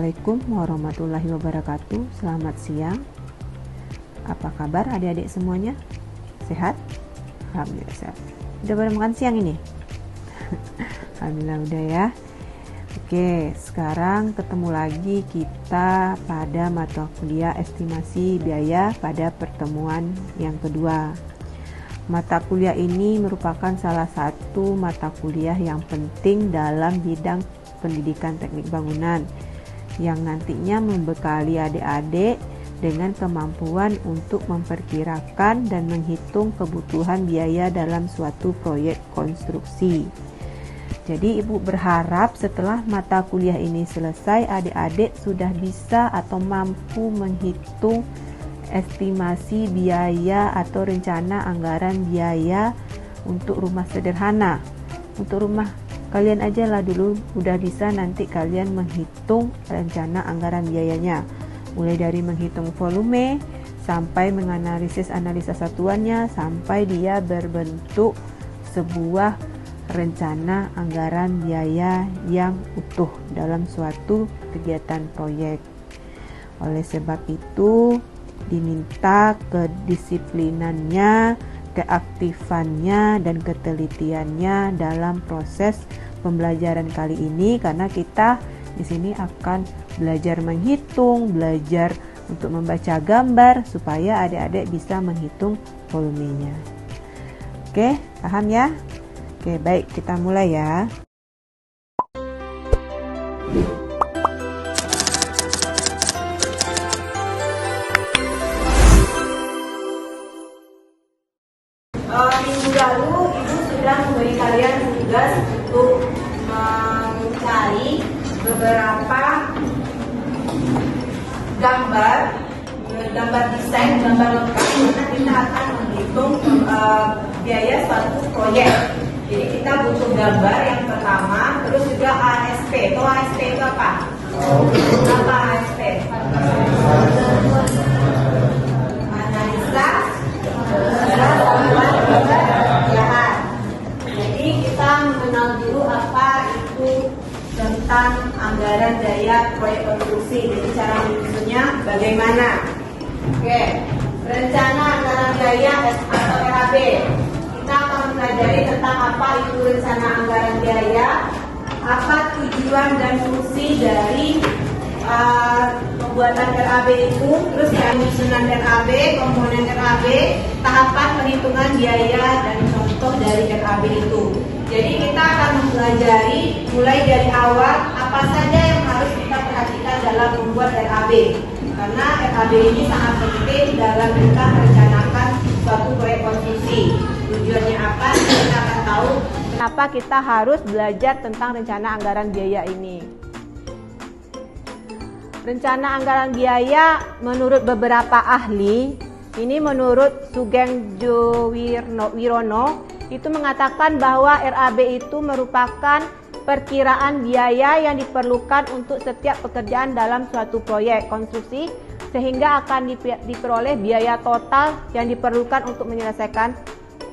Assalamualaikum warahmatullahi wabarakatuh. Selamat siang. Apa kabar adik-adik semuanya? Sehat? Alhamdulillah sehat. Udah pada makan siang ini? Alhamdulillah udah ya. Oke, sekarang ketemu lagi kita pada mata kuliah estimasi biaya pada pertemuan yang kedua. Mata kuliah ini merupakan salah satu mata kuliah yang penting dalam bidang pendidikan teknik bangunan yang nantinya membekali adik-adik dengan kemampuan untuk memperkirakan dan menghitung kebutuhan biaya dalam suatu proyek konstruksi. Jadi Ibu berharap setelah mata kuliah ini selesai, adik-adik sudah bisa atau mampu menghitung estimasi biaya atau rencana anggaran biaya untuk rumah sederhana. Untuk rumah kalian aja lah dulu udah bisa nanti kalian menghitung rencana anggaran biayanya, mulai dari menghitung volume sampai menganalisis analisa satuannya sampai dia berbentuk sebuah rencana anggaran biaya yang utuh dalam suatu kegiatan proyek. Oleh sebab itu diminta kedisiplinannya, keaktifannya dan ketelitiannya dalam proses pembelajaran kali ini, karena kita di sini akan belajar menghitung, belajar untuk membaca gambar supaya adik-adik bisa menghitung volumenya. Oke, paham ya? Oke, baik, kita mulai ya. Minggu lalu Ibu sudah memberi kalian tugas untuk mencari beberapa gambar desain, gambar lengkap karena kita akan menghitung biaya suatu proyek. Jadi kita butuh gambar yang pertama, terus juga ASP. Tahu ASP itu apa? Apa ASP? Analisa Jadi kita mengenal dulu apa itu tentang anggaran daya proyek konstruksi. Jadi cara menyusunnya bagaimana? Oke, rencana anggaran daya atau RAB. Kita akan mempelajari tentang apa itu rencana anggaran biaya, apa tujuan dan fungsi dari pembuatan RAB itu, terus penyusunan RAB, komponen RAB, tahapan perhitungan biaya dan contoh dari RAB itu. Jadi kita akan mempelajari mulai dari awal apa saja yang harus kita perhatikan dalam membuat RAB, karena RAB ini sangat penting dalam kita merencanakan suatu proyek konstruksi. Tujuannya apa? Kita akan tahu kenapa kita harus belajar tentang rencana anggaran biaya ini. Rencana anggaran biaya menurut beberapa ahli, ini menurut Sugeng-Jo Wirono, itu mengatakan bahwa RAB itu merupakan perkiraan biaya yang diperlukan untuk setiap pekerjaan dalam suatu proyek konstruksi, sehingga akan diperoleh biaya total yang diperlukan untuk menyelesaikan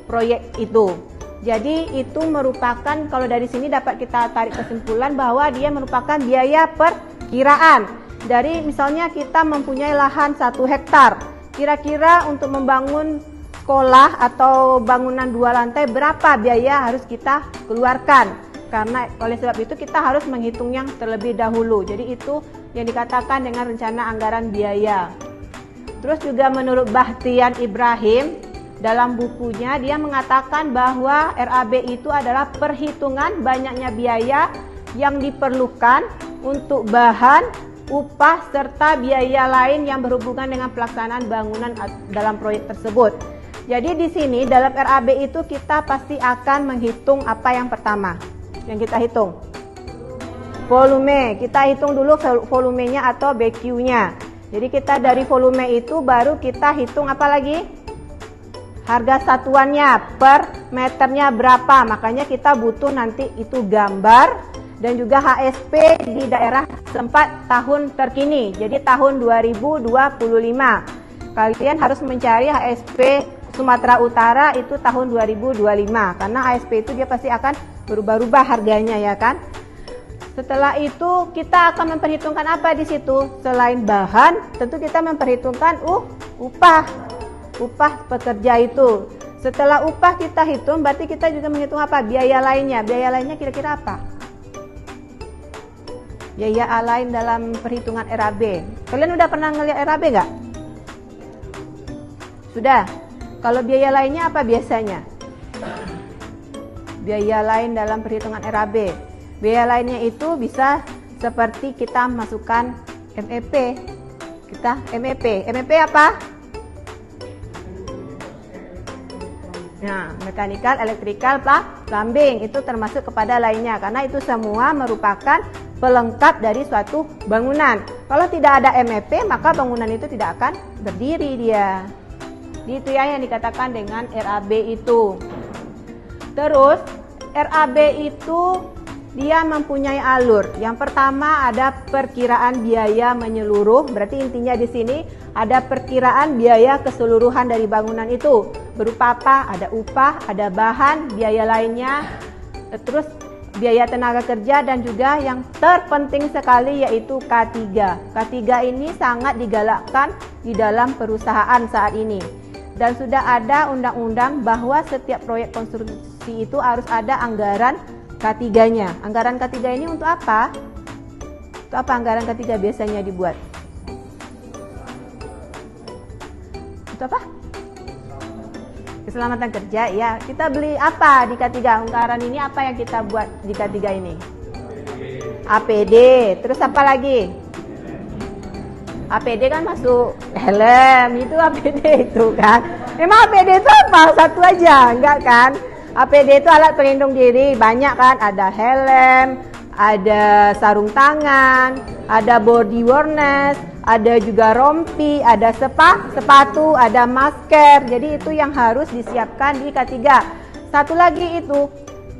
proyek itu. Jadi itu merupakan, kalau dari sini dapat kita tarik kesimpulan bahwa dia merupakan biaya perkiraan. Dari misalnya kita mempunyai lahan 1 hektar, kira-kira untuk membangun sekolah atau bangunan 2 lantai berapa biaya harus kita keluarkan. Karena oleh sebab itu kita harus menghitung yang terlebih dahulu. Jadi itu yang dikatakan dengan rencana anggaran biaya. Terus juga menurut Bahtian Ibrahim, dalam bukunya dia mengatakan bahwa RAB itu adalah perhitungan banyaknya biaya yang diperlukan untuk bahan, upah, serta biaya lain yang berhubungan dengan pelaksanaan bangunan dalam proyek tersebut. Jadi di sini dalam RAB itu kita pasti akan menghitung apa yang pertama yang kita hitung? Volume. Kita hitung dulu volumenya atau BQ-nya. Jadi kita dari volume itu baru kita hitung apa lagi? Harga satuannya per meternya berapa. Makanya kita butuh nanti itu gambar dan juga HSP di daerah tempat tahun terkini. Jadi tahun 2025. Kalian harus mencari HSP Sumatera Utara itu tahun 2025 karena HSP itu dia pasti akan berubah-ubah harganya ya kan. Setelah itu kita akan memperhitungkan apa di situ? Selain bahan, tentu kita memperhitungkan upah pekerja itu. Setelah upah kita hitung, berarti kita juga menghitung apa? Biaya lainnya. Biaya lainnya kira-kira apa? Biaya lain dalam perhitungan RAB. Kalian udah pernah ngelihat RAB nggak? Sudah. Kalau biaya lainnya apa biasanya? Biaya lain dalam perhitungan RAB. Biaya lainnya itu bisa seperti kita masukkan MEP. MEP apa? Nah, mechanical, electrical, plumbing itu termasuk kepada lainnya karena itu semua merupakan pelengkap dari suatu bangunan. Kalau tidak ada MEP, maka bangunan itu tidak akan berdiri dia. Itu ya yang dikatakan dengan RAB itu. Terus RAB itu dia mempunyai alur. Yang pertama ada perkiraan biaya menyeluruh. Berarti intinya di sini ada perkiraan biaya keseluruhan dari bangunan itu. Berupa apa? Ada upah, ada bahan, biaya lainnya, terus biaya tenaga kerja dan juga yang terpenting sekali yaitu K3. K3 ini sangat digalakkan di dalam perusahaan saat ini. Dan sudah ada undang-undang bahwa setiap proyek konstruksi itu harus ada anggaran K3-nya. Anggaran K3 ini untuk apa? Untuk apa anggaran K3 biasanya dibuat? Untuk apa? Keselamatan kerja, ya. Kita beli apa di K3? Anggaran ini apa yang kita buat di K3 ini? APD. Terus apa lagi? APD kan masuk helm, itu APD itu kan. Emang APD itu apa? Satu aja, enggak kan? APD itu alat pelindung diri, banyak kan? Ada helm, ada sarung tangan, ada body harness, ada juga rompi, ada sepatu, ada masker. Jadi itu yang harus disiapkan di K3. Satu lagi itu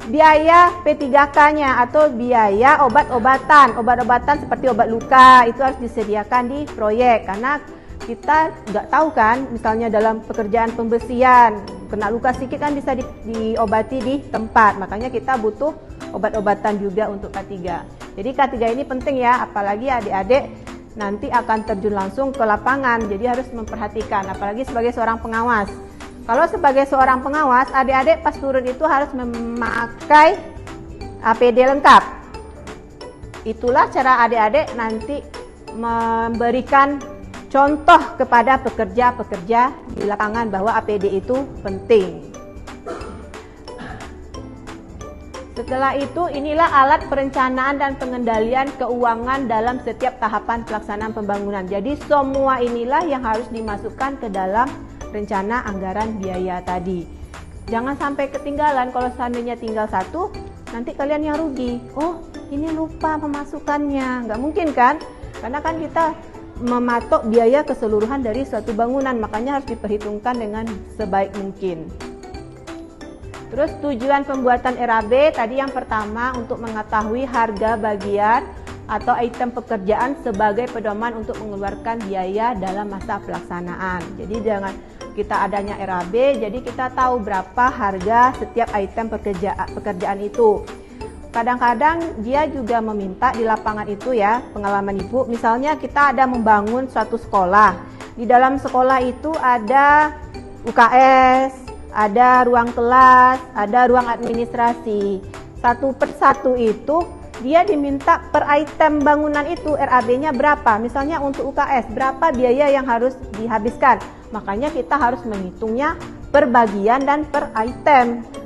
biaya P3K-nya atau biaya obat-obatan seperti obat luka itu harus disediakan di proyek karena kita nggak tahu kan, misalnya dalam pekerjaan pembersihan kena luka sedikit kan bisa diobati di tempat, makanya kita butuh obat-obatan juga untuk K3. Jadi K3 ini penting ya, apalagi adik-adik nanti akan terjun langsung ke lapangan, jadi harus memperhatikan, apalagi sebagai seorang pengawas. Kalau sebagai seorang pengawas, adik-adik pas turun itu harus memakai APD lengkap. Itulah cara adik-adik nanti memberikan contoh kepada pekerja-pekerja di lapangan bahwa APD itu penting. Setelah itu, inilah alat perencanaan dan pengendalian keuangan dalam setiap tahapan pelaksanaan pembangunan. Jadi semua inilah yang harus dimasukkan ke dalam rencana anggaran biaya tadi. Jangan sampai ketinggalan. Kalau seandainya tinggal satu, nanti kalian yang rugi. Oh, ini lupa memasukkannya. Nggak mungkin kan? Karena kan kita mematok biaya keseluruhan dari suatu bangunan, makanya harus diperhitungkan dengan sebaik mungkin. Terus tujuan pembuatan RAB tadi yang pertama untuk mengetahui harga bagian atau item pekerjaan sebagai pedoman untuk mengeluarkan biaya dalam masa pelaksanaan. Jadi dengan kita adanya RAB, jadi kita tahu berapa harga setiap item pekerjaan itu. Kadang-kadang dia juga meminta di lapangan itu ya, pengalaman ibu, misalnya kita ada membangun suatu sekolah. Di dalam sekolah itu ada UKS, ada ruang kelas, ada ruang administrasi. Satu persatu itu dia diminta per item bangunan itu RAB-nya berapa. Misalnya untuk UKS, berapa biaya yang harus dihabiskan. Makanya kita harus menghitungnya per bagian dan per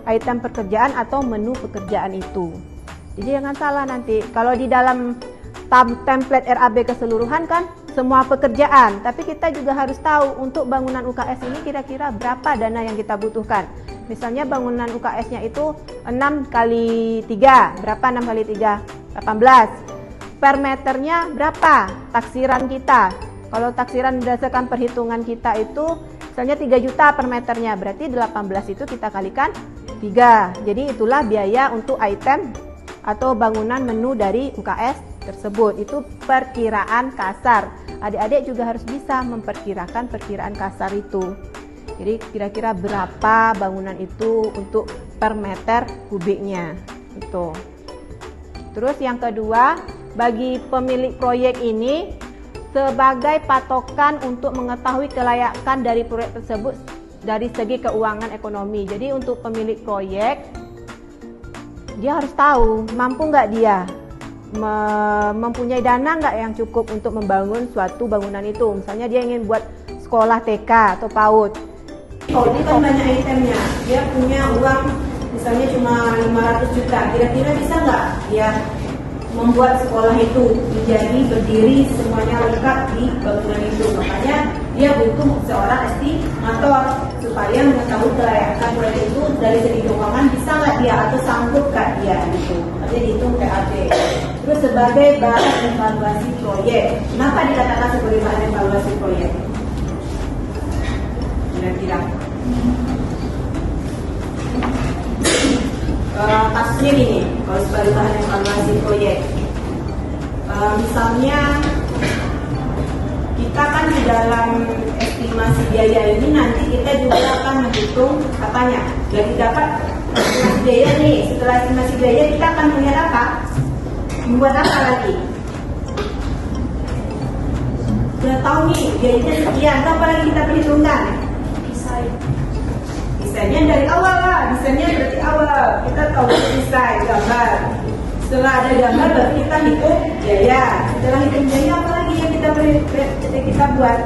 item pekerjaan atau menu pekerjaan itu. Jadi jangan salah nanti, kalau di dalam template RAB keseluruhan kan semua pekerjaan, tapi kita juga harus tahu untuk bangunan UKS ini kira-kira berapa dana yang kita butuhkan. Misalnya bangunan UKS-nya itu 6 kali 3, berapa 6 kali 3? 18. Per meternya berapa taksiran kita? Kalau taksiran berdasarkan perhitungan kita itu misalnya 3 juta per meternya, berarti 18 itu kita kalikan 3. Jadi itulah biaya untuk item atau bangunan menu dari UKS tersebut. Itu perkiraan kasar. Adik-adik juga harus bisa memperkirakan perkiraan kasar itu. Jadi kira-kira berapa bangunan itu untuk per meter kubiknya itu. Terus yang kedua, bagi pemilik proyek ini sebagai patokan untuk mengetahui kelayakan dari proyek tersebut dari segi keuangan ekonomi. Jadi untuk pemilik proyek, dia harus tahu mampu nggak dia, mempunyai dana nggak yang cukup untuk membangun suatu bangunan itu. Misalnya dia ingin buat sekolah TK atau PAUD. Ini kan banyak itemnya, dia punya uang misalnya cuma 500 juta, kira-kira bisa nggak dia membuat sekolah itu menjadi berdiri semuanya lengkap di bangunan itu. Makanya dia butuh seorang estimator supaya mengetahui kelayakan proyek itu dari segi keuangan, bisa nggak dia atau sanggup nggak dia gitu. Makanya dihitung PAD. Terus sebagai bahan evaluasi proyek, kenapa dikatakan sebagai bahan evaluasi proyek? Kira-kira kasusnya gini, kalau sebagai bahan evaluasi proyek, misalnya kita kan di dalam estimasi biaya ini nanti kita juga akan menghitung katanya jadi dapat estimasi biaya nih. Setelah estimasi biaya kita akan melihat apa? Membuat apa lagi? Sudah tahu nih biayanya sekian, apa lagi kita perhitungkan? Desainnya dari awal lah, desainnya berarti awal kita tahu desain gambar. Setelah ada gambar baru kita hitung biaya. Setelah hitung biaya apa lagi yang kita buat?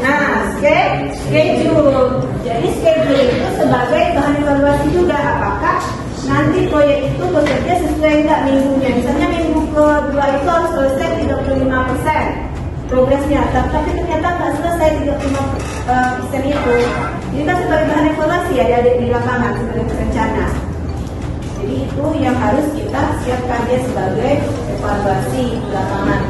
Nah, schedule. Jadi schedule itu sebagai bahan evaluasi juga, apakah nanti proyek itu bekerja sesuai enggak minggunya. Misalnya minggu kedua itu harus selesai 35% progresnya, tapi ternyata nggak selesai 35% itu. Ini kan sebagai bahan evaluasi ya, ada di lapangan sebagai perencana. Jadi itu yang harus kita siapkan dia sebagai evaluasi di lapangan.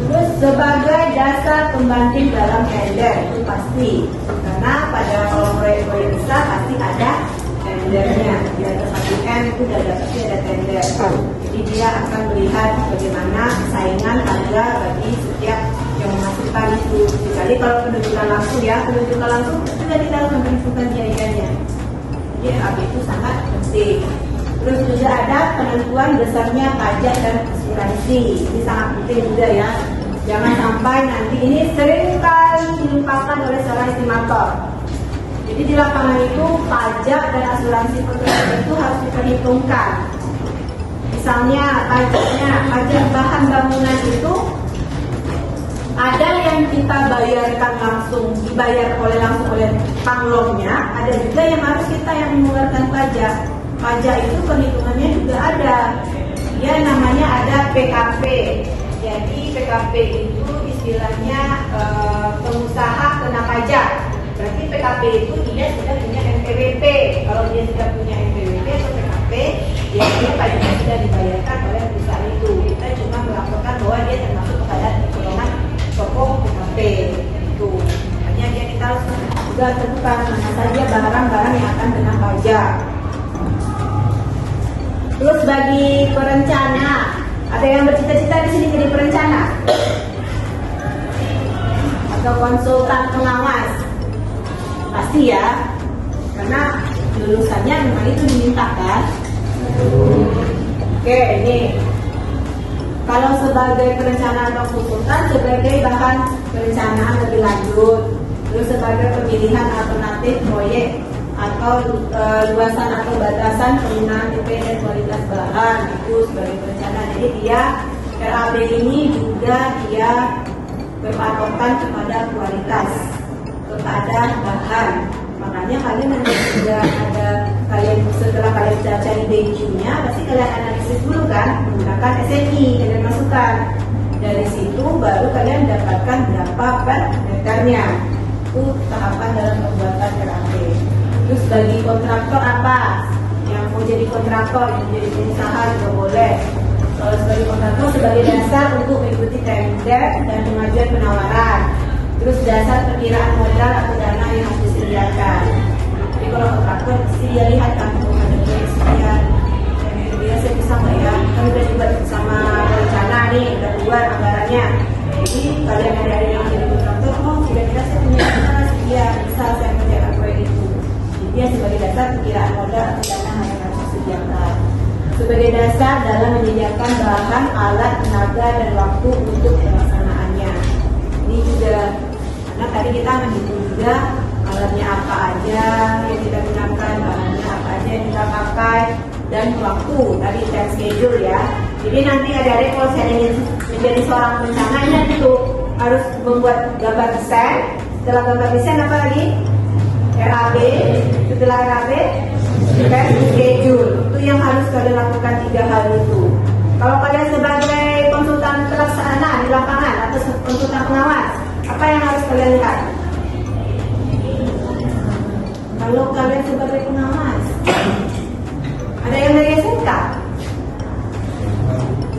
Terus sebagai dasar pembanding dalam tender itu pasti, karena pada kalau proyek-proyek besar pasti ada tendernya. Di atas 1M itu sudah pasti ada tender. Jadi dia akan melihat bagaimana saingan harga bagi setiap yang memasukkan itu. Jadi kalau penunjukan langsung ya, penunjukan langsung juga kita harus memperhitungkan biayanya. Jadi RAB itu sangat penting. Terus juga ada penentuan besarnya pajak dan asuransi. Ini sangat penting juga ya. Jangan sampai nanti ini sering kali dilupakan oleh seorang estimator. Jadi di lapangan itu pajak dan asuransi pekerjaan itu harus diperhitungkan. Misalnya pajaknya, pajak bahan bangunan itu ada yang kita bayarkan langsung, dibayar langsung oleh panglomnya, ada juga yang harus kita yang mengeluarkan pajak. Pajak itu perhitungannya juga ada. Dia namanya ada PKP. Jadi PKP itu istilahnya pengusaha kena pajak. Berarti PKP itu dia sudah punya NPWP. Kalau dia sudah punya NPWP atau PKP, biasanya pajaknya sudah dibayarkan oleh perusahaan itu. Kita cuma melaporkan bahwa dia termasuk kepada golongan pokok PKP itu. Makanya dia kita harus juga tentukan mana saja barang-barang yang akan kena pajak. Terus bagi perencana, ada yang bercita-cita di sini jadi perencana atau konsultan pengawas? Pasti ya, karena lulusannya memang itu dimintakan. Oke, ini kalau sebagai perencana atau konsultan sebagai bahan perencanaan lebih lanjut, terus sebagai pemilihan alternatif proyek atau luasan atau batasan penggunaan tipe dan kualitas bahan itu sebagai perencana. Jadi dia RAB ini juga dia berpatokan kepada kualitas, kepada bahan. Makanya kalian nanti juga ada kalian setelah kalian cari BQ-nya pasti kalian analisis dulu kan menggunakan SNI kalian masukkan. Dari situ baru kalian dapatkan berapa per meternya. Itu tahapan dalam pembuatan RAB. Terus bagi kontraktor apa? Yang mau jadi kontraktor, yang jadi pengusaha juga boleh. Kalau sebagai kontraktor sebagai dasar untuk mengikuti tender dan pengajuan penawaran. Terus dasar perkiraan modal atau dana yang harus disediakan. Jadi kalau kontraktor pasti dia lihat kan ada sekian. Dia saya bisa nggak ya? Kan udah juga sama rencana nih, udah keluar anggarannya. Jadi kalian ada yang jadi kontraktor, oh kira-kira saya punya dana sekian, bisa saya kerjakan proyek itu. Dia sebagai dasar perkiraan modal atau dana yang harus disediakan. sebagai dasar dalam menyediakan bahan, alat, tenaga, dan waktu untuk pelaksanaannya. Ini juga karena tadi kita menghitung juga alatnya apa aja yang kita gunakan, bahannya apa aja yang kita pakai, dan waktu tadi time schedule ya. Jadi nanti adik-adik kalau saya ingin menjadi seorang perencana ini itu harus membuat gambar desain. Setelah gambar desain apa lagi? RAB. Setelah RAB time schedule. Itu yang harus kalian lakukan 3 hal itu. Kalau kalian sebagai konsultan pelaksana di lapangan atau konsultan pengawas, apa yang harus kalian lihat? Kalau kalian sebagai pengawas, ada yang dari SMK?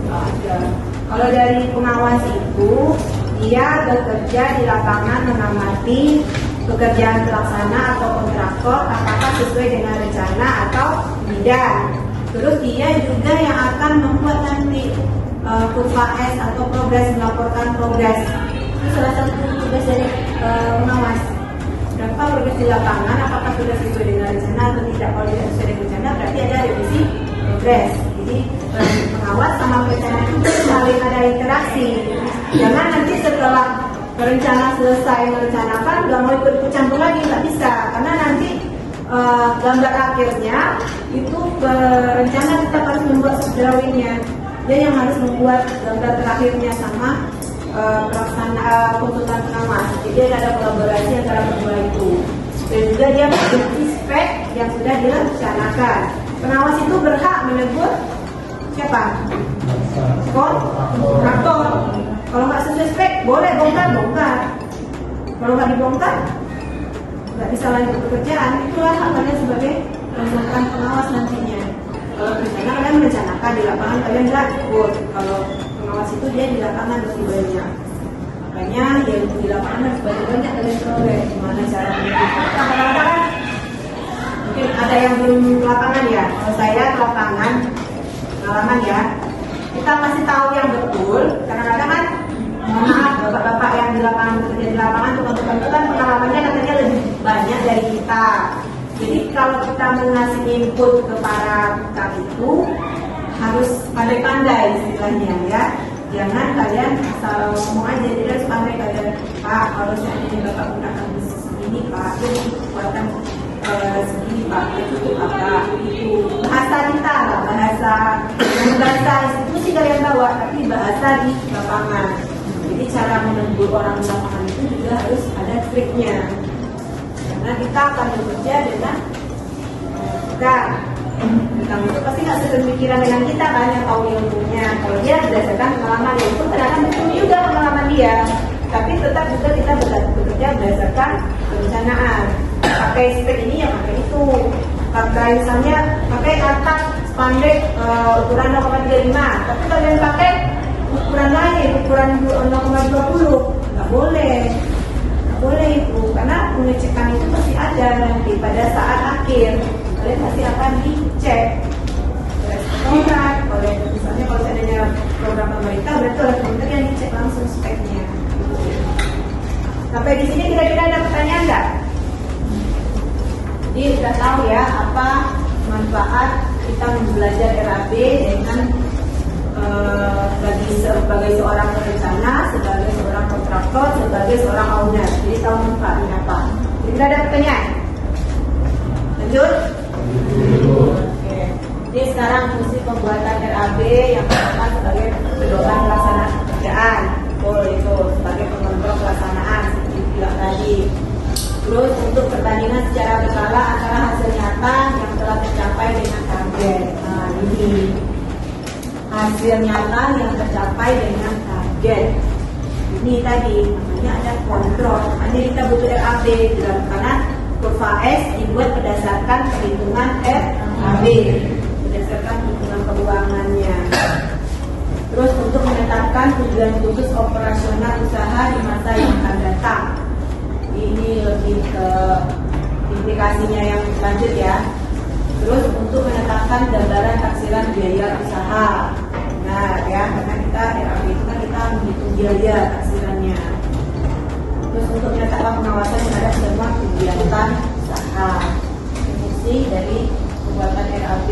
Ada. Kalau dari pengawas itu, dia bekerja di lapangan mengamati pekerjaan pelaksana atau kontraktor apakah sesuai dengan rencana atau tidak. Terus dia juga yang akan membuat nanti kurva S atau progres, melaporkan progres. Itu salah satu tugas dari pengawas. Berapa progres di lapangan, apakah sudah sesuai dengan rencana atau tidak. Kalau tidak sesuai dengan rencana berarti ada revisi progres. Jadi pengawas sama perencana itu saling ada interaksi. Jangan nanti setelah perencana selesai merencanakan nggak mau ikut campur lagi, nggak bisa. Karena nanti gambar akhirnya itu perencana tetap harus membuat drawingnya. Dia yang harus membuat gambar terakhirnya sama pelaksana konsultan pengawas. Jadi ada kolaborasi antara kedua itu. Dan juga dia mengikuti spek yang sudah direncanakan. Pengawas itu berhak menegur siapa? Kontraktor. Kalau nggak sesuai spek, boleh bongkar. Kalau nggak dibongkar, nggak bisa lanjut pekerjaan. Itulah hak kalian sebagai konsultan pengawas nantinya. Kalau rencana kalian merencanakan, di lapangan kalian nggak ikut. Kalau pengawas itu dia di lapangan lebih banyak. Makanya ya di lapangan harus banyak kalian peroleh. Gimana cara menentukan? Kadang-kadang kan mungkin ada yang belum ke lapangan ya. Kalau saya ke lapangan, pengalaman ya, kita masih tahu yang betul. Kadang-kadang kan, mohon maaf, bapak-bapak yang di lapangan bekerja di lapangan, tukang-tukang itu kan pengalamannya katanya lebih banyak dari kita. Jadi kalau kita mengasih input ke para tukang itu harus pandai-pandai istilahnya ya. Jangan kalian asal ngomong aja, jadi harus pandai kalian. Pak, kalau saya ini bapak gunakan ini Pak, ini kekuatan segini Pak, itu apa? Itu bahasa kita lah, bahasa institusi kalian bawa, tapi bahasa di lapangan. Jadi cara menegur orang di lapangan itu juga harus ada triknya. Karena kita akan bekerja dengan tentang itu pasti nggak sepemikiran dengan kita kan yang tahu ilmunya. Kalau dia berdasarkan pengalaman itu ternyata betul juga pengalaman dia, tapi tetap juga kita bekerja berdasarkan perencanaan. Pakai spek ini ya pakai itu. Pakai misalnya pakai atas spandek ukuran 0,35, tapi kalian pakai ukuran lain, ukuran 0,20, nggak boleh. Boleh itu, karena pengecekan itu pasti ada nanti pada saat akhir. Kalian pasti akan dicek oleh kontrak, oleh misalnya kalau seandainya program pemerintah, berarti oleh kementerian dicek langsung speknya. Sampai di sini kira-kira ada pertanyaan nggak? Jadi kita tahu ya apa manfaat kita belajar RAB dengan sebagai seorang perencana, sebagai seorang kontraktor, sebagai seorang owner. Jadi tahu manfaatnya apa. Jadi ada pertanyaan? Lanjut? Oke. Jadi sekarang fungsi pembuatan RAB yang pertama sebagai pedoman pelaksanaan pekerjaan. Itu sebagai pengontrol pelaksanaan seperti bilang tadi. Terus untuk perbandingan secara berkala antara hasil nyata yang telah tercapai dengan target. Nah ini hasil nyata yang tercapai dengan target. Ini tadi namanya ada kontrol. Makanya kita butuh RAB karena kurva S dibuat berdasarkan perhitungan RAB, berdasarkan hitungan keuangannya. Terus untuk menetapkan tujuan khusus operasional usaha di masa yang akan datang. Ini lebih ke implikasinya yang lanjut ya. Terus untuk menetapkan gambaran taksiran biaya usaha. Nah ya, karena kita RAB itu kan kita menghitung biaya taksirannya. Terus untuk menetapkan pengawasan terhadap semua kegiatan usaha. Fungsi dari pembuatan RAB.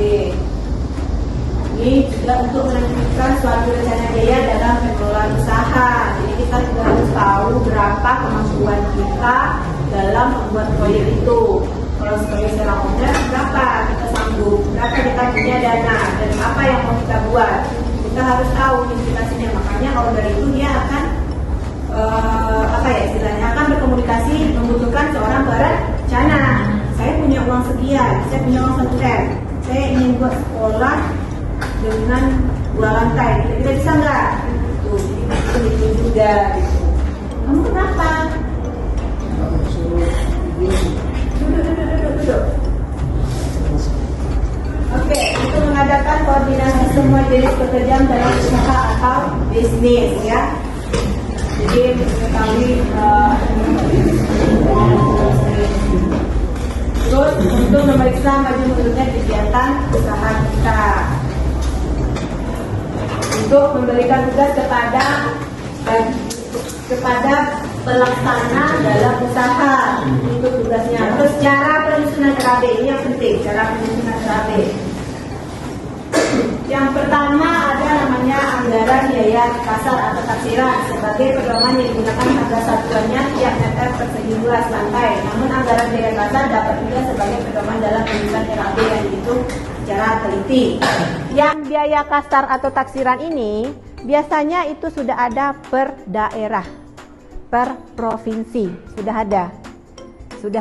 Ini juga untuk menentukan suatu rencana biaya dalam pengelolaan usaha. Jadi kita juga harus tahu berapa kemampuan kita dalam membuat proyek itu. Kalau sebagai seorang owner, berapa kita sanggup, berapa kita punya dana, dan apa yang mau kita buat. Kita harus tahu implikasinya. Makanya owner itu dia akan istilahnya akan berkomunikasi, membutuhkan seorang perencana. Saya punya uang sekian, saya punya uang 1 M, saya ingin buat sekolah dengan 2 lantai, kita bisa nggak? Tuh, jadi itu juga. Gitu. Kamu kenapa? Duduk. Oke, itu mengadakan koordinasi semua jenis pekerjaan dalam usaha atau bisnis, ya. Jadi mengetahui terus untuk memeriksa maju mundurnya kegiatan usaha kita, untuk memberikan tugas kepada pelaksana dalam usaha, itu tugasnya. Terus cara penyusunan RAB, ini yang penting, cara penyusunan RAB. Yang pertama ada namanya anggaran biaya kasar atau taksiran sebagai pedoman yang digunakan harga satuannya tiap meter persegi luas lantai. Namun anggaran biaya kasar dapat juga sebagai pedoman dalam penyusunan RAB yang dihitung secara teliti. Yang biaya kasar atau taksiran ini biasanya itu sudah ada per daerah, per provinsi, sudah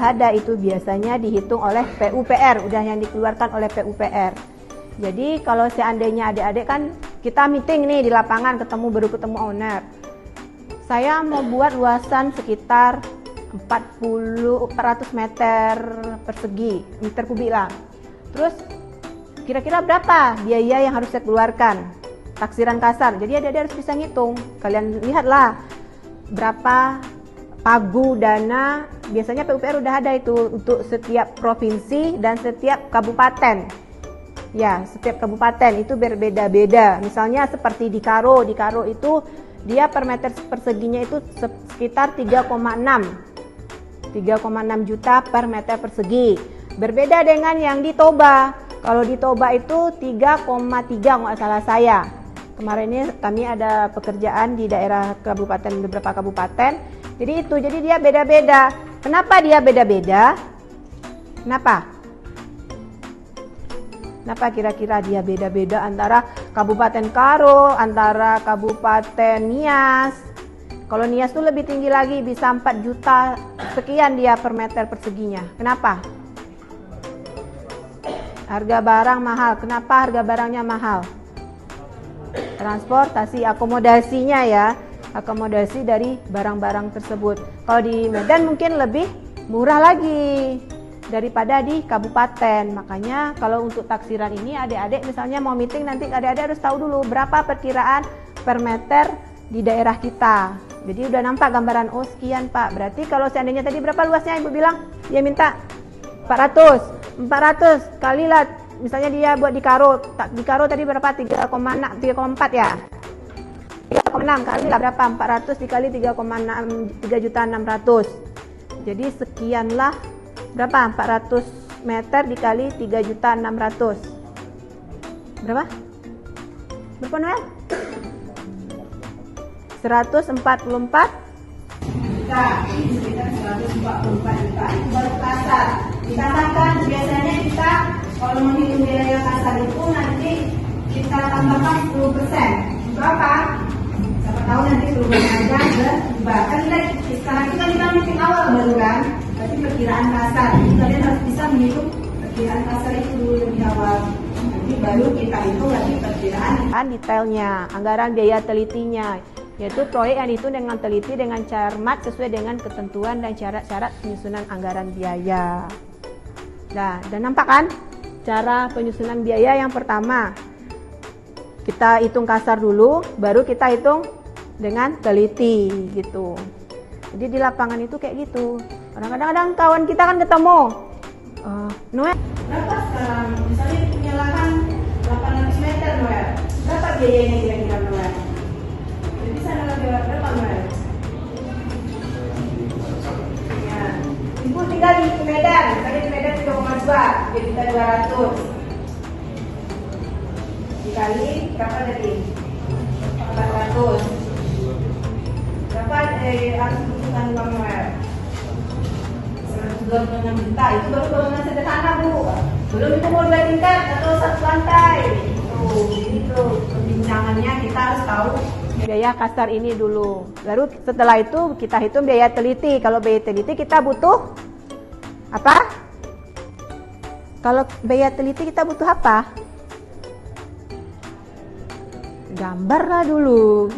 ada itu biasanya dihitung oleh PUPR, udah yang dikeluarkan oleh PUPR. Jadi kalau seandainya adik-adik kan kita meeting nih di lapangan, baru ketemu owner. Saya mau buat luasan sekitar 400 meter persegi, meter kubik lah. Terus kira-kira berapa biaya yang harus saya keluarkan? Taksiran kasar. Jadi adik-adik harus bisa ngitung. Kalian lihatlah berapa pagu dana. Biasanya PUPR udah ada itu untuk setiap provinsi dan setiap kabupaten. Ya, setiap kabupaten itu berbeda-beda. Misalnya seperti di Karo itu dia per meter perseginya itu sekitar 3,6 juta per meter persegi. Berbeda dengan yang di Toba. Kalau di Toba itu 3,3 nggak salah saya. Kemarin ini kami ada pekerjaan di daerah kabupaten, beberapa kabupaten. Jadi dia beda-beda. Kenapa dia beda-beda? Kenapa kira-kira dia beda-beda antara Kabupaten Karo, antara Kabupaten Nias? Kalau Nias tuh lebih tinggi lagi, bisa 4 juta sekian dia per meter perseginya. Kenapa? Harga barang mahal. Kenapa harga barangnya mahal? Transportasi, akomodasinya ya. Akomodasi dari barang-barang tersebut. Kalau di Medan mungkin lebih murah lagi daripada di kabupaten. Makanya kalau untuk taksiran ini adik-adik misalnya mau meeting nanti adik-adik harus tahu dulu berapa perkiraan per meter di daerah kita. Jadi udah nampak gambaran, oh sekian Pak. Berarti kalau seandainya tadi berapa luasnya Ibu bilang? Dia minta 400 kali lah. Misalnya dia buat di Karo tadi berapa? 3,4 ya. 3,6 kali lah berapa? 400 dikali 3.600. Jadi sekianlah berapa? 400 meter dikali 3.600. Berapa? Berapa Noel? 144 juta. Sekitar 144 juta. Itu baru kasar. Dikatakan biasanya kita kalau menghitung biaya kasar itu nanti kita tambahkan 10%. Berapa? Siapa tahu nanti perubahan aja berubah. Kan sekarang kita meeting awal baru kan? Berarti perkiraan kasar. Jadi kalian harus bisa menghitung perkiraan kasar itu dulu lebih awal. Nanti baru kita hitung lagi perkiraan detailnya, anggaran biaya telitinya, yaitu proyek yang dihitung dengan teliti, dengan cermat sesuai dengan ketentuan dan syarat-syarat penyusunan anggaran biaya. Nah, dan nampak kan cara penyusunan biaya yang pertama. Kita hitung kasar dulu, baru kita hitung dengan teliti gitu. Jadi di lapangan itu kayak gitu. Kadang-kadang kawan kita kan ketemu, Noel, berapa sekarang? Misalnya punya lahan 800 meter Noel, berapa biayanya kira-kira Noel? Jadi sana lagi berapa Noel? Ya, Ibu tinggal di Medan, misalnya di Medan 3,2, jadi kita 200. dikali berapa tadi? 400. Berapa harus butuhkan uang Noel? 126 juta. Itu baru bangunan sederhana, Bu. Belum itu mau 2 tingkat atau 1 lantai. Tuh, ini tuh perbincangannya kita harus tahu. Biaya kasar ini dulu. Lalu setelah itu kita hitung biaya teliti. Kalau biaya teliti kita butuh apa? Kalau biaya teliti kita butuh apa? Gambar lah dulu.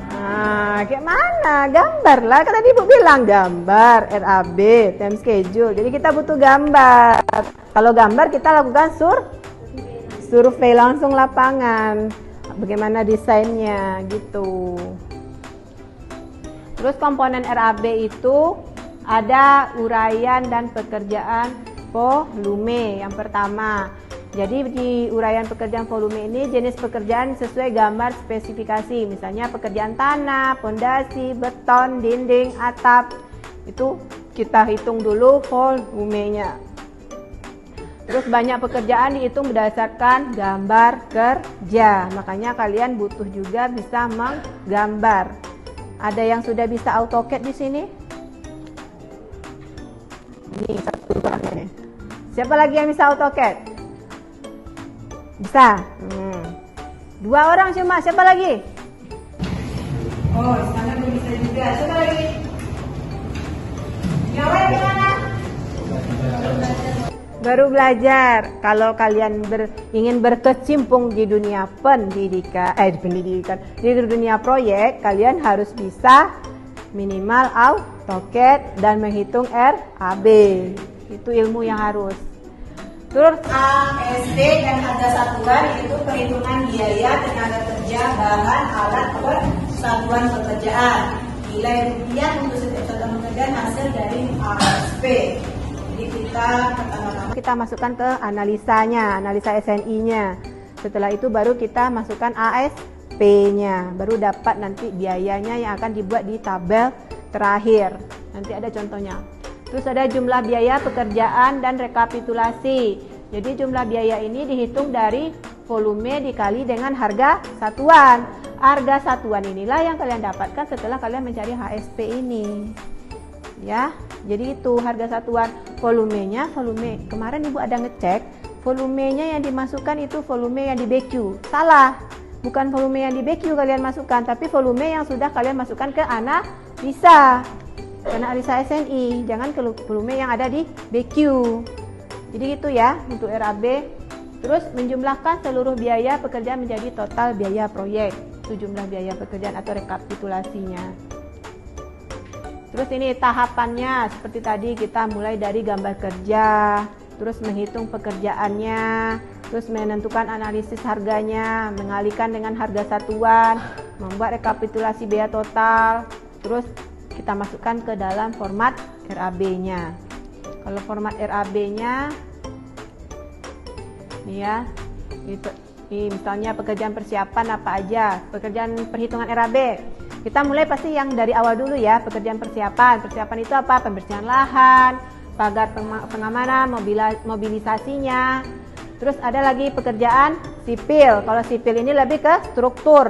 Nah, kayak mana? Gambar lah. Kan tadi Ibu bilang gambar, RAB, time schedule. Jadi kita butuh gambar. Kalau gambar kita lakukan survei langsung lapangan. Bagaimana desainnya gitu. Terus komponen RAB itu ada uraian dan pekerjaan volume yang pertama. Jadi di uraian pekerjaan volume ini jenis pekerjaan sesuai gambar spesifikasi. Misalnya pekerjaan tanah, pondasi, beton, dinding, atap. Itu kita hitung dulu volumenya. Terus banyak pekerjaan dihitung berdasarkan gambar kerja. Makanya kalian butuh juga bisa menggambar. Ada yang sudah bisa AutoCAD di sini? Ini satu orangnya nih. Siapa lagi yang bisa AutoCAD? Bisa. 2 orang cuma. Siapa lagi? Oh, sana bisa juga. Siapa lagi? Nyawa gimana? Baru belajar. Kalau kalian ingin berkecimpung di dunia pendidikan, di dunia proyek, kalian harus bisa minimal AutoCAD dan menghitung RAB. Itu ilmu yang harus. Terus ASP dan harga satuan yaitu perhitungan biaya tenaga kerja, bahan, alat, satuan pekerjaan. Nilai rupiah untuk setiap satuan pekerjaan hasil dari ASP. Jadi kita pertama-tama kita masukkan ke analisanya, analisa SNI-nya. Setelah itu baru kita masukkan ASP-nya. Baru dapat nanti biayanya yang akan dibuat di tabel terakhir. Nanti ada contohnya. Terus ada jumlah biaya pekerjaan dan rekapitulasi. Jadi jumlah biaya ini dihitung dari volume dikali dengan harga satuan. Harga satuan inilah yang kalian dapatkan setelah kalian mencari HSP ini. Ya, jadi itu harga satuan. Volumenya, volume. Kemarin Ibu ada ngecek, volumenya yang dimasukkan itu volume yang di BQ. Salah. Bukan volume yang di BQ kalian masukkan, tapi volume yang sudah kalian masukkan ke analisa. Karena analisa SNI, jangan ke volume yang ada di BQ. Jadi itu ya untuk RAB. Terus menjumlahkan seluruh biaya pekerjaan menjadi total biaya proyek. Itu jumlah biaya pekerjaan atau rekapitulasinya. Terus ini tahapannya seperti tadi, kita mulai dari gambar kerja, terus menghitung pekerjaannya, terus menentukan analisis harganya, mengalihkan dengan harga satuan, membuat rekapitulasi biaya total, terus kita masukkan ke dalam format RAB-nya. Kalau format RAB-nya, nih ya, ini misalnya pekerjaan persiapan apa aja, pekerjaan perhitungan RAB. Kita mulai pasti yang dari awal dulu ya, pekerjaan persiapan. Persiapan itu apa? Pembersihan lahan, pagar pengamanan, mobilisasinya. Terus ada lagi pekerjaan sipil. Kalau sipil ini lebih ke struktur.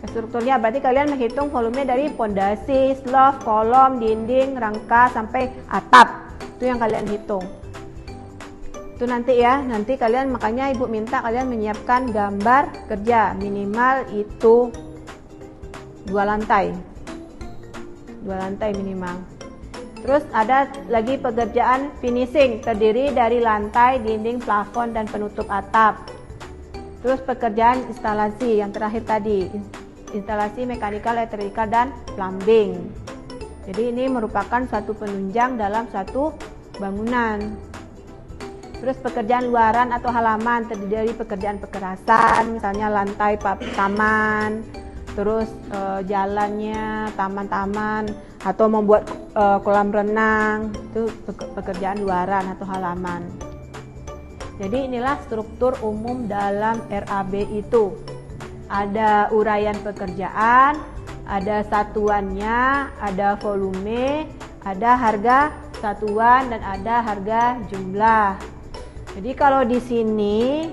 Strukturnya berarti kalian menghitung volume dari pondasi, slope, kolom, dinding, rangka sampai atap. Itu yang kalian hitung. Itu nanti ya, nanti kalian makanya Ibu minta kalian menyiapkan gambar kerja minimal itu 2 lantai. 2 lantai minimal. Terus ada lagi pekerjaan finishing, terdiri dari lantai, dinding, plafon dan penutup atap. Terus pekerjaan instalasi yang terakhir tadi, instalasi mekanikal, elektrikal dan plumbing. Jadi ini merupakan suatu penunjang dalam suatu bangunan. Terus pekerjaan luaran atau halaman terdiri dari pekerjaan pekerasan, misalnya lantai taman, terus jalannya, taman-taman, atau membuat kolam renang, itu pekerjaan luaran atau halaman. Jadi inilah struktur umum dalam RAB itu. Ada uraian pekerjaan, ada satuannya, ada volume, ada harga satuan dan ada harga jumlah. Jadi kalau di sini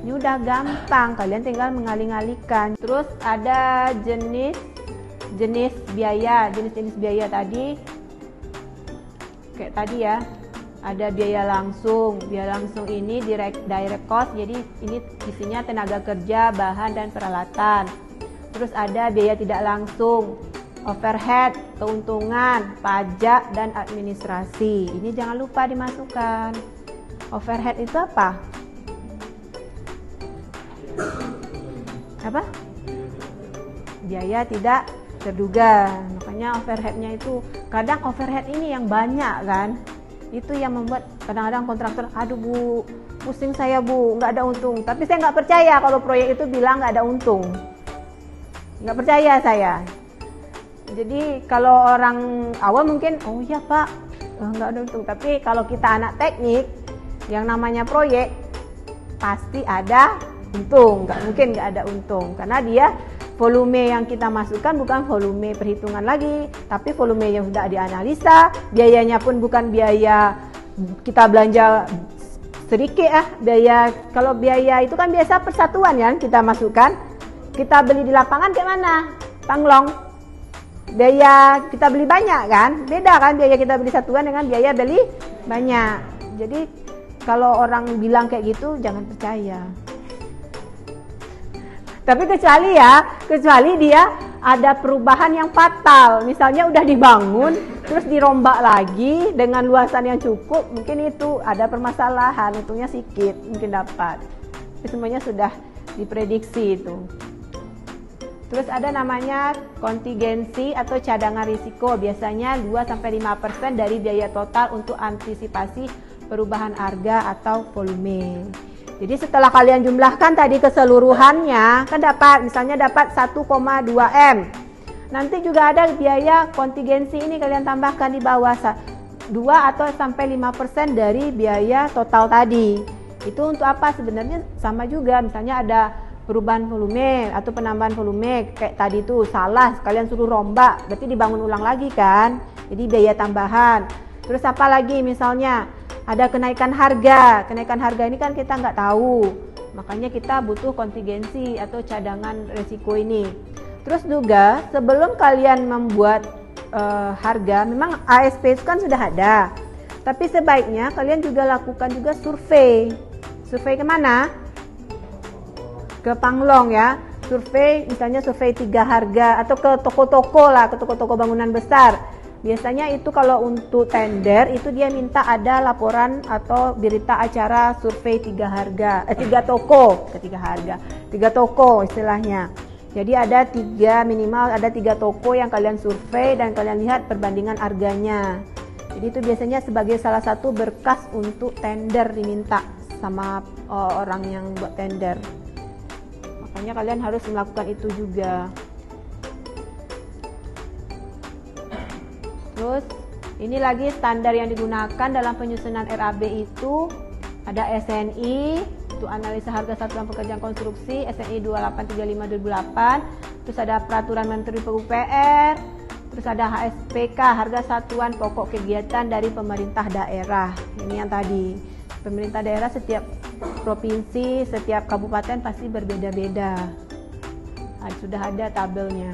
Ini udah gampang, kalian tinggal mengalih-alihkan. Terus ada jenis biaya, jenis-jenis biaya tadi kayak tadi ya. Ada biaya langsung. Biaya langsung ini direct cost, jadi ini isinya tenaga kerja, bahan dan peralatan. Terus ada biaya tidak langsung, overhead, keuntungan, pajak dan administrasi. Ini jangan lupa dimasukkan. Overhead itu apa? Apa? Biaya tidak terduga. Makanya overheadnya itu, kadang overhead ini yang banyak kan, itu yang membuat kadang-kadang kontraktor, aduh bu, pusing saya bu, nggak ada untung. Tapi saya nggak percaya kalau proyek itu bilang nggak ada untung, nggak percaya saya. Jadi kalau orang awam mungkin, oh iya pak, nggak ada untung. Tapi kalau kita anak teknik, yang namanya proyek pasti ada untung, nggak mungkin nggak ada untung, karena dia volume yang kita masukkan bukan volume perhitungan lagi, tapi volume yang sudah dianalisa. Biayanya pun bukan biaya kita belanja sedikit biaya. Kalau biaya itu kan biasa persatuan ya kita masukkan. Kita beli di lapangan kayak mana? Panglong. Biaya kita beli banyak kan? Beda kan biaya kita beli satuan dengan biaya beli banyak. Jadi kalau orang bilang kayak gitu jangan percaya. Tapi kecuali dia ada perubahan yang fatal. Misalnya udah dibangun, terus dirombak lagi dengan luasan yang cukup, mungkin itu ada permasalahan, untungnya sedikit, mungkin dapat. Tapi semuanya sudah diprediksi itu. Terus ada namanya kontingensi atau cadangan risiko, biasanya 2-5% dari biaya total untuk antisipasi perubahan harga atau volume. Jadi setelah kalian jumlahkan tadi keseluruhannya, kan misalnya dapat 1,2 M. Nanti juga ada biaya kontingensi ini kalian tambahkan di bawah 2 atau sampai 5% dari biaya total tadi. Itu untuk apa? Sebenarnya sama juga, misalnya ada perubahan volume atau penambahan volume kayak tadi tuh salah, kalian suruh rombak, berarti dibangun ulang lagi kan. Jadi biaya tambahan. Terus apa lagi misalnya? Ada kenaikan harga ini kan kita nggak tahu, makanya kita butuh kontingensi atau cadangan risiko ini. Terus juga sebelum kalian membuat harga, memang ASP itu kan sudah ada, tapi sebaiknya kalian juga lakukan juga survei kemana? Ke Panglong ya, misalnya survei 3 harga atau ke toko-toko bangunan besar. Biasanya itu kalau untuk tender itu dia minta ada laporan atau berita acara survei 3 toko istilahnya. Jadi ada minimal 3 toko yang kalian survei dan kalian lihat perbandingan harganya. Jadi itu biasanya sebagai salah satu berkas untuk tender diminta sama orang yang buat tender. Makanya kalian harus melakukan itu juga. Terus ini lagi standar yang digunakan dalam penyusunan RAB itu ada SNI untuk analisa harga satuan pekerjaan konstruksi, SNI 2835/2008. Terus ada peraturan Menteri PUPR. Terus ada HSPK, harga satuan pokok kegiatan dari pemerintah daerah. Ini yang tadi. Pemerintah daerah setiap provinsi, setiap kabupaten pasti berbeda-beda. Sudah ada tabelnya.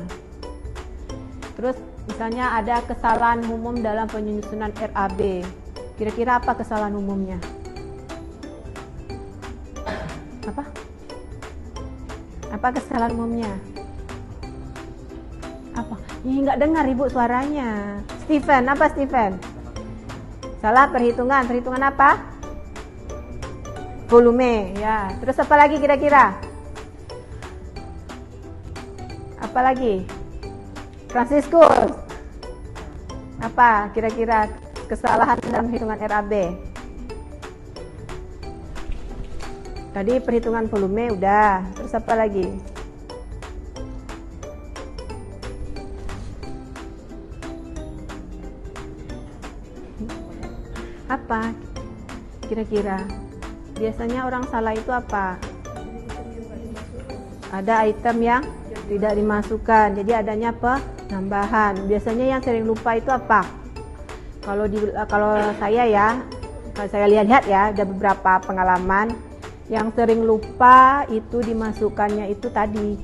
Terus misalnya ada kesalahan umum dalam penyusunan RAB. Kira-kira apa kesalahan umumnya? Apa kesalahan umumnya? Apa? Ih, nggak dengar ibu suaranya. Steven, apa Steven? Salah perhitungan. Perhitungan apa? Volume, ya. Terus apa lagi kira-kira? Apa lagi? Franciscus, apa kira-kira kesalahan dalam perhitungan RAB? Tadi perhitungan volume udah, terus apa lagi? Apa kira-kira? Biasanya orang salah itu apa? Ada item yang tidak dimasukkan, jadi adanya penambahan. Biasanya yang sering lupa itu apa? Kalau saya lihat ya, ada beberapa pengalaman Yang sering lupa itu dimasukkannya itu tadi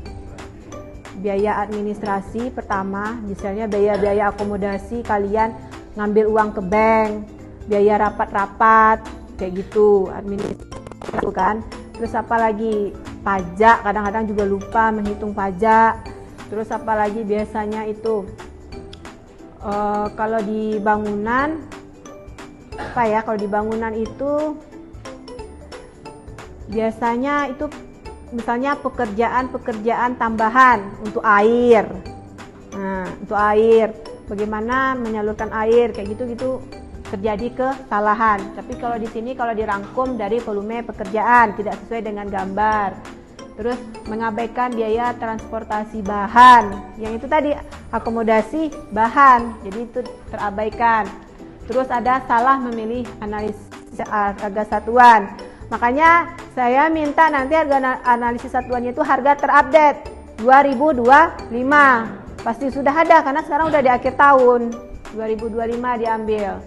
biaya administrasi pertama, misalnya biaya-biaya akomodasi kalian ngambil uang ke bank, biaya rapat-rapat kayak gitu, administrasi kan. Terus apa lagi? Pajak, kadang-kadang juga lupa menghitung pajak. Terus apa lagi biasanya itu kalau di bangunan apa ya, kalau di bangunan itu biasanya itu misalnya pekerjaan tambahan untuk air. Nah, untuk air, bagaimana menyalurkan air kayak gitu terjadi kesalahan. Tapi kalau di sini kalau dirangkum dari volume pekerjaan tidak sesuai dengan gambar. Terus mengabaikan biaya transportasi bahan, yang itu tadi akomodasi bahan, jadi itu terabaikan. Terus ada salah memilih analisis harga satuan. Makanya saya minta nanti harga analisis satuannya itu harga terupdate 2025. Pasti sudah ada karena sekarang udah di akhir tahun 2025 diambil.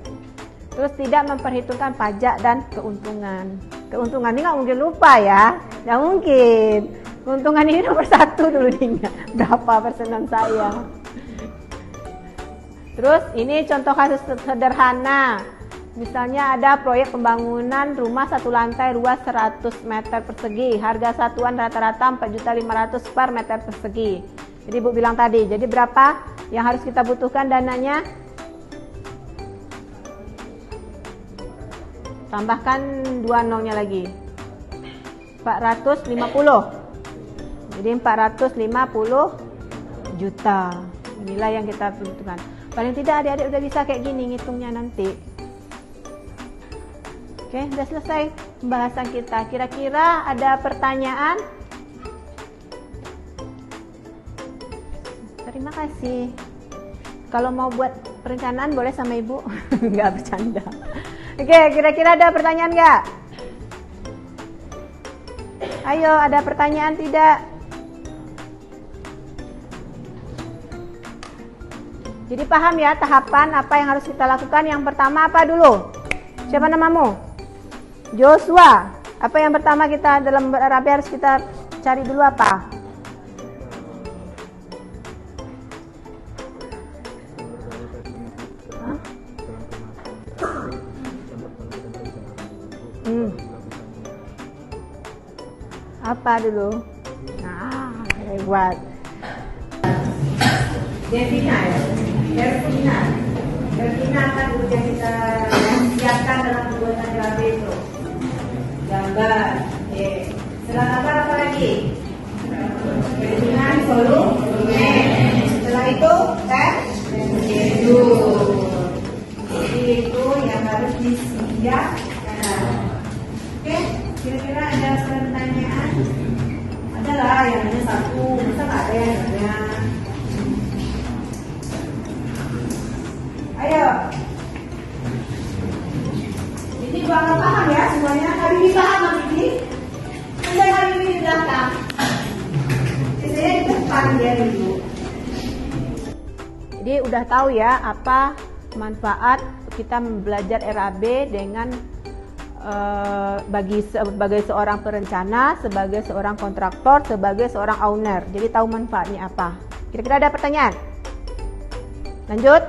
Terus tidak memperhitungkan pajak dan keuntungan. Keuntungan ini nggak mungkin lupa ya, nggak mungkin. Keuntungan ini nomor 1 dulu diingat berapa persenan saya. Terus ini contoh kasus sederhana. Misalnya ada proyek pembangunan rumah 1 lantai luas 100 meter persegi, harga satuan rata-rata 4.500.000 per meter persegi. Jadi Bu bilang tadi, jadi berapa yang harus kita butuhkan dananya? Tambahkan 2 nolnya lagi, 450. Jadi 450 juta. Inilah yang kita butuhkan. Paling tidak adik-adik udah bisa kayak gini ngitungnya nanti. Oke, udah selesai pembahasan kita. Kira-kira ada pertanyaan? Terima kasih. Kalau mau buat perencanaan boleh sama Ibu. Nggak bercanda. Oke, kira-kira ada pertanyaan nggak? Ayo, ada pertanyaan tidak? Jadi paham ya tahapan apa yang harus kita lakukan. Yang pertama apa dulu? Siapa namamu? Joshua. Apa yang pertama kita dalam RAB harus kita cari dulu apa? Apa dulu? Nah, hebat. Devina akan yang kita siapkan dalam pembuatan RAB itu. Gambar. Setelah gambar apa lagi? Perhitungan volume. Setelah itu schedule. Jadi itu yang harus disiapkan. Oke, kira-kira ada pertanyaan? Adalah yang hanya 1, masa nggak ada yang banyak? Ayo. Jadi bakal paham ya semuanya. Hari ini paham Habibie? Sampai hari ini di belakang. Biasanya di depan dia dulu. Jadi udah tahu ya apa manfaat kita belajar RAB dengan sebagai seorang perencana, sebagai seorang kontraktor, sebagai seorang owner. Jadi tahu manfaatnya apa. Kira-kira ada pertanyaan? Lanjut.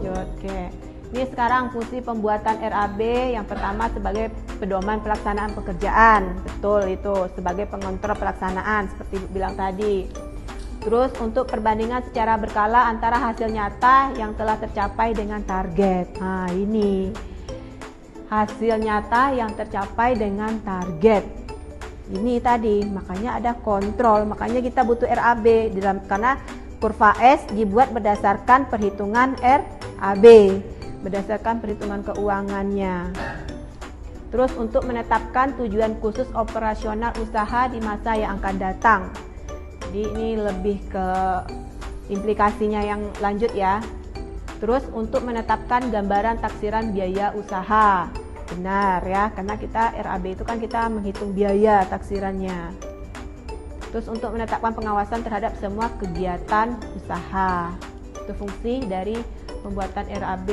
Oke. Ini sekarang fungsi pembuatan RAB yang pertama sebagai pedoman pelaksanaan pekerjaan. Betul itu, sebagai pengontrol pelaksanaan seperti bilang tadi. Terus untuk perbandingan secara berkala antara hasil nyata yang telah tercapai dengan target. Nah, ini hasil nyata yang tercapai dengan target. Ini tadi, makanya ada kontrol, makanya kita butuh RAB karena kurva S dibuat berdasarkan perhitungan RAB, berdasarkan perhitungan keuangannya. Terus untuk menetapkan tujuan khusus operasional usaha di masa yang akan datang. Jadi ini lebih ke implikasinya yang lanjut ya. Terus untuk menetapkan gambaran taksiran biaya usaha. Benar ya, karena kita RAB itu kan kita menghitung biaya taksirannya. Terus untuk menetapkan pengawasan terhadap semua kegiatan usaha. Itu fungsi dari pembuatan RAB.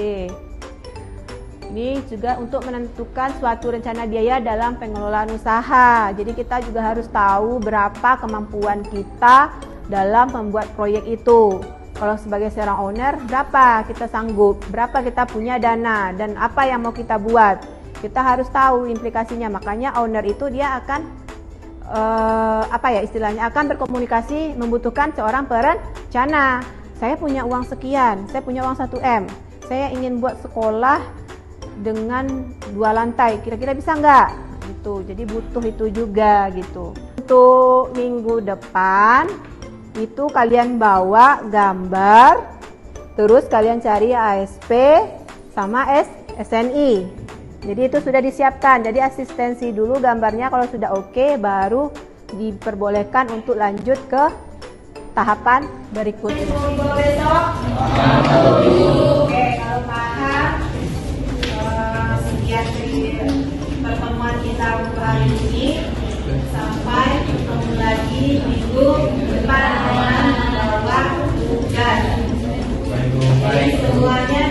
Ini juga untuk menentukan suatu rencana biaya dalam pengelolaan usaha. Jadi kita juga harus tahu berapa kemampuan kita dalam membuat proyek itu. Kalau sebagai seorang owner, berapa kita sanggup, berapa kita punya dana, dan apa yang mau kita buat. Kita harus tahu implikasinya. Makanya owner itu dia akan istilahnya akan berkomunikasi, membutuhkan seorang perencana. Saya punya uang sekian, saya punya uang 1M, saya ingin buat sekolah dengan 2 lantai, kira-kira bisa nggak? Gitu. Jadi butuh itu juga gitu. Untuk minggu depan itu kalian bawa gambar, terus kalian cari ASP sama SNI. Jadi itu sudah disiapkan. Jadi asistensi dulu gambarnya, kalau sudah oke, baru diperbolehkan untuk lanjut ke tahapan berikutnya. Besok. Oke, kalau paham, sekian dari pertemuan kita untuk hari ini. Sampai ketemu lagi minggu depan dengan membawa tugas. Jadi semuanya